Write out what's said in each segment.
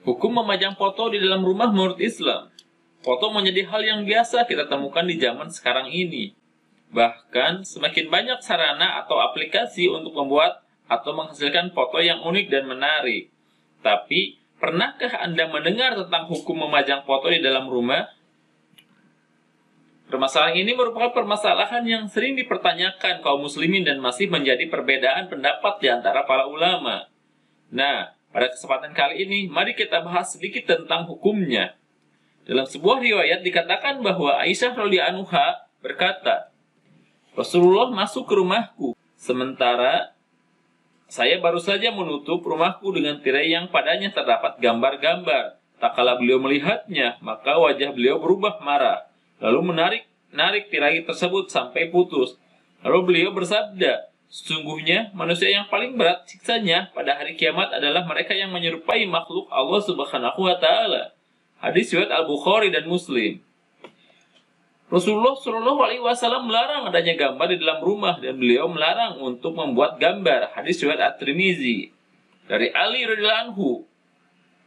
Hukum memajang foto di dalam rumah menurut Islam. Foto menjadi hal yang biasa kita temukan di zaman sekarang ini. Bahkan semakin banyak sarana atau aplikasi untuk membuat atau menghasilkan foto yang unik dan menarik. Tapi, pernahkah Anda mendengar tentang hukum memajang foto di dalam rumah? Permasalahan ini merupakan permasalahan yang sering dipertanyakan kaum muslimin dan masih menjadi perbedaan pendapat di antara para ulama. Nah, pada kesempatan kali ini, mari kita bahas sedikit tentang hukumnya. Dalam sebuah riwayat dikatakan bahwa Aisyah radhiyallahu anha berkata, Rasulullah masuk ke rumahku, sementara saya baru saja menutup rumahku dengan tirai yang padanya terdapat gambar-gambar. Tak kala beliau melihatnya, maka wajah beliau berubah marah, lalu menarik tirai tersebut sampai putus. Lalu beliau bersabda, sesungguhnya manusia yang paling berat siksanya pada hari kiamat adalah mereka yang menyerupai makhluk Allah Subhanahu wa Ta'ala. Hadis riwayat Al-Bukhari dan Muslim. Rasulullah Shallallahu Alaihi Wasallam melarang adanya gambar di dalam rumah dan beliau melarang untuk membuat gambar. Hadis riwayat At-Tirmizi. Dari Ali radhiyallahu anhu,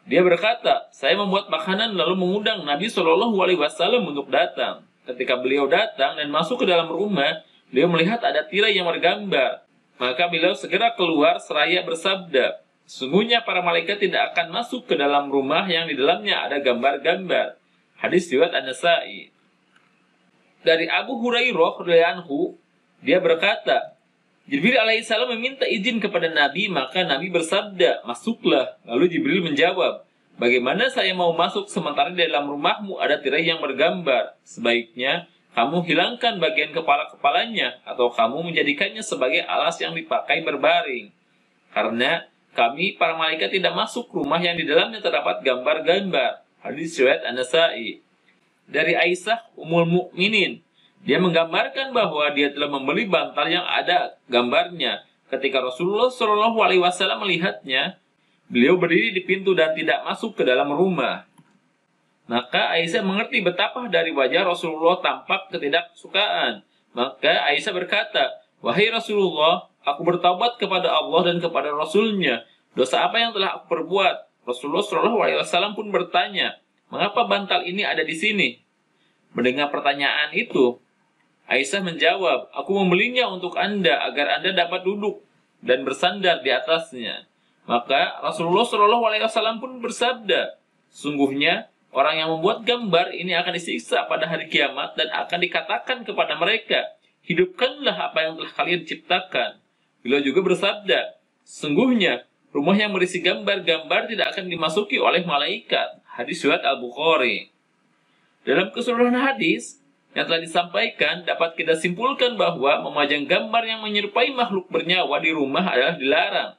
dia berkata, saya membuat makanan lalu mengundang Nabi Shallallahu Alaihi Wasallam untuk datang. Ketika beliau datang dan masuk ke dalam rumah, beliau melihat ada tirai yang bergambar. Maka beliau segera keluar seraya bersabda, sesungguhnya para malaikat tidak akan masuk ke dalam rumah yang di dalamnya ada gambar-gambar. Hadis riwayat An-Nasa'i. Dari Abu Hurairah radhiyallahu anhu, dia berkata, Jibril alaihissalam meminta izin kepada Nabi, maka Nabi bersabda, masuklah. Lalu Jibril menjawab, bagaimana saya mau masuk sementara di dalam rumahmu ada tirai yang bergambar? Sebaiknya kamu hilangkan bagian kepala-kepalanya atau kamu menjadikannya sebagai alas yang dipakai berbaring. Karena kami para malaikat tidak masuk rumah yang di dalamnya terdapat gambar-gambar. Hadis riwayat An-Nasa'i. Dari Aisyah Ummul Mukminin, dia menggambarkan bahwa dia telah membeli bantal yang ada gambarnya. Ketika Rasulullah Shallallahu Alaihi Wasallam melihatnya, beliau berdiri di pintu dan tidak masuk ke dalam rumah. Maka Aisyah mengerti betapa dari wajah Rasulullah tampak ketidaksukaan. Maka Aisyah berkata, wahai Rasulullah, aku bertaubat kepada Allah dan kepada Rasulnya. Dosa apa yang telah aku perbuat? Rasulullah Shallallahu Alaihi Wasallam pun bertanya, mengapa bantal ini ada di sini? Mendengar pertanyaan itu, Aisyah menjawab, aku membelinya untuk Anda agar Anda dapat duduk dan bersandar di atasnya. Maka Rasulullah Shallallahu Alaihi Wasallam pun bersabda, sungguhnya orang yang membuat gambar ini akan disiksa pada hari kiamat dan akan dikatakan kepada mereka, hidupkanlah apa yang telah kalian ciptakan. Beliau juga bersabda, sungguhnya rumah yang berisi gambar-gambar tidak akan dimasuki oleh malaikat. Hadis riwayat Al-Bukhari. Dalam keseluruhan hadis yang telah disampaikan, dapat kita simpulkan bahwa memajang gambar yang menyerupai makhluk bernyawa di rumah adalah dilarang.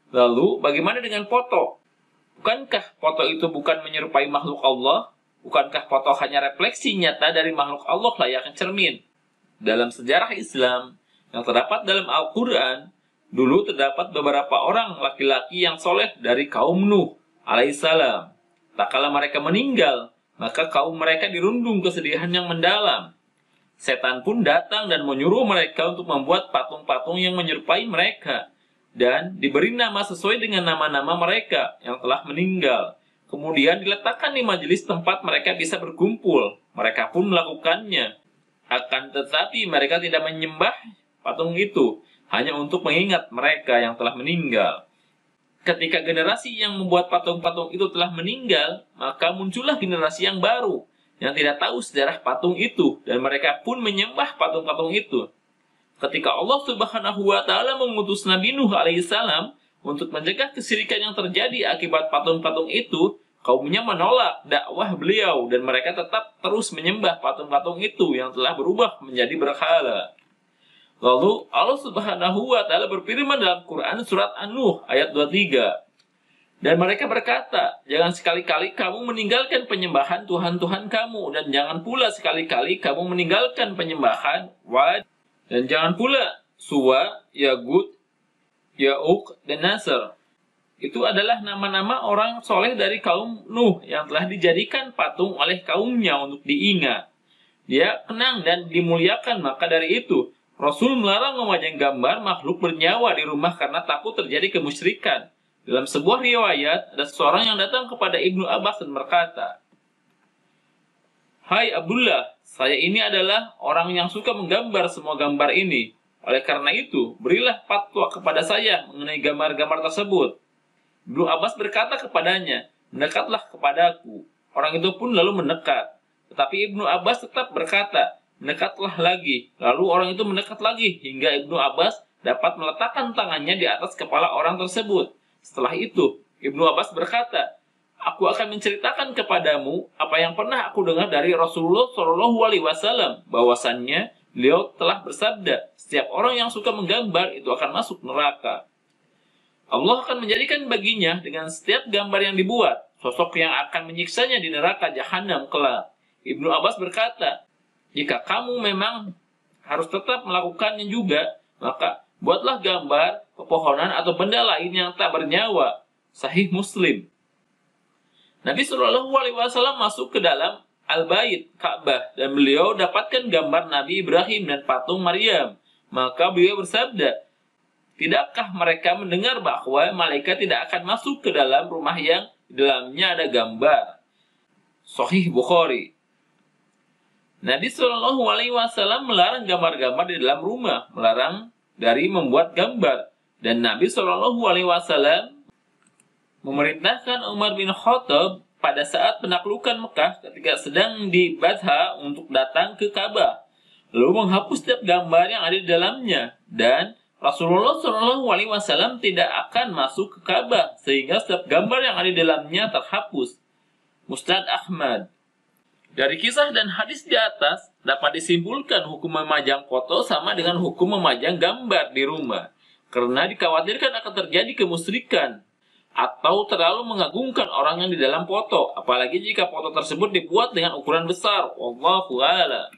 Lalu, bagaimana dengan foto? Bukankah foto itu bukan menyerupai makhluk Allah? Bukankah foto hanya refleksi nyata dari makhluk Allah layaknya cermin? Dalam sejarah Islam yang terdapat dalam Al-Quran, dulu terdapat beberapa orang laki-laki yang soleh dari kaum Nuh alaihissalam. Tak kala mereka meninggal, maka kaum mereka dirundung kesedihan yang mendalam. Setan pun datang dan menyuruh mereka untuk membuat patung-patung yang menyerupai mereka dan diberi nama sesuai dengan nama-nama mereka yang telah meninggal. Kemudian diletakkan di majelis tempat mereka bisa berkumpul. Mereka pun melakukannya. Akan tetapi mereka tidak menyembah patung itu, hanya untuk mengingat mereka yang telah meninggal. Ketika generasi yang membuat patung-patung itu telah meninggal, maka muncullah generasi yang baru yang tidak tahu sejarah patung itu dan mereka pun menyembah patung-patung itu. Ketika Allah Subhanahu wa Ta'ala mengutus Nabi Nuh alaihissalam untuk mencegah kesyirikan yang terjadi akibat patung-patung itu, kaumnya menolak dakwah beliau dan mereka tetap terus menyembah patung-patung itu yang telah berubah menjadi berhala. Lalu Allah Subhanahu wa Ta'ala berfirman dalam Quran surat An-Nuh ayat 23. Dan mereka berkata, jangan sekali-kali kamu meninggalkan penyembahan Tuhan-Tuhan kamu, dan jangan pula sekali-kali kamu meninggalkan penyembahan Wad, dan jangan pula Suwa, Yagut, Ya'uq, dan Nasr. Itu adalah nama-nama orang soleh dari kaum Nuh yang telah dijadikan patung oleh kaumnya untuk diingat. Dia kenang dan dimuliakan, maka dari itu Rasul melarang memajang gambar makhluk bernyawa di rumah karena takut terjadi kemusyrikan. Dalam sebuah riwayat, ada seseorang yang datang kepada Ibnu Abbas dan berkata, "Hai Abdullah, saya ini adalah orang yang suka menggambar semua gambar ini. Oleh karena itu, berilah fatwa kepada saya mengenai gambar-gambar tersebut." Ibnu Abbas berkata kepadanya, "Mendekatlah kepadaku." Orang itu pun lalu mendekat. Tetapi Ibnu Abbas tetap berkata, "Mendekatlah lagi." Lalu orang itu mendekat lagi, hingga Ibnu Abbas dapat meletakkan tangannya di atas kepala orang tersebut. Setelah itu, Ibnu Abbas berkata, "Aku akan menceritakan kepadamu apa yang pernah aku dengar dari Rasulullah Shallallahu Alaihi Wasallam, bahwasannya beliau telah bersabda, setiap orang yang suka menggambar itu akan masuk neraka. Allah akan menjadikan baginya dengan setiap gambar yang dibuat sosok yang akan menyiksanya di neraka jahanam kelak." Ibnu Abbas berkata, "Jika kamu memang harus tetap melakukannya juga, maka buatlah gambar, pepohonan, atau benda lain yang tak bernyawa." Sahih Muslim. Nabi Shallallahu Alaihi Wasallam masuk ke dalam Al-Bait Ka'bah dan beliau dapatkan gambar Nabi Ibrahim dan patung Maryam. Maka beliau bersabda, "Tidakkah mereka mendengar bahwa malaikat tidak akan masuk ke dalam rumah yang di dalamnya ada gambar?" Sahih Bukhari. Nabi Shallallahu Alaihi Wasallam melarang gambar-gambar di dalam rumah, melarang dari membuat gambar. Dan Nabi Shallallahu Alaihi Wasallam memerintahkan Umar bin Khattab pada saat penaklukan Mekah ketika sedang di Badha untuk datang ke Ka'bah, lalu menghapus setiap gambar yang ada di dalamnya. Dan Rasulullah Shallallahu Alaihi Wasallam tidak akan masuk ke Ka'bah sehingga setiap gambar yang ada di dalamnya terhapus. Musnad Ahmad. Dari kisah dan hadis di atas, dapat disimpulkan hukum memajang foto sama dengan hukum memajang gambar di rumah, karena dikhawatirkan akan terjadi kemusyrikan atau terlalu mengagungkan orang yang di dalam foto, apalagi jika foto tersebut dibuat dengan ukuran besar. Wallahu a'lam.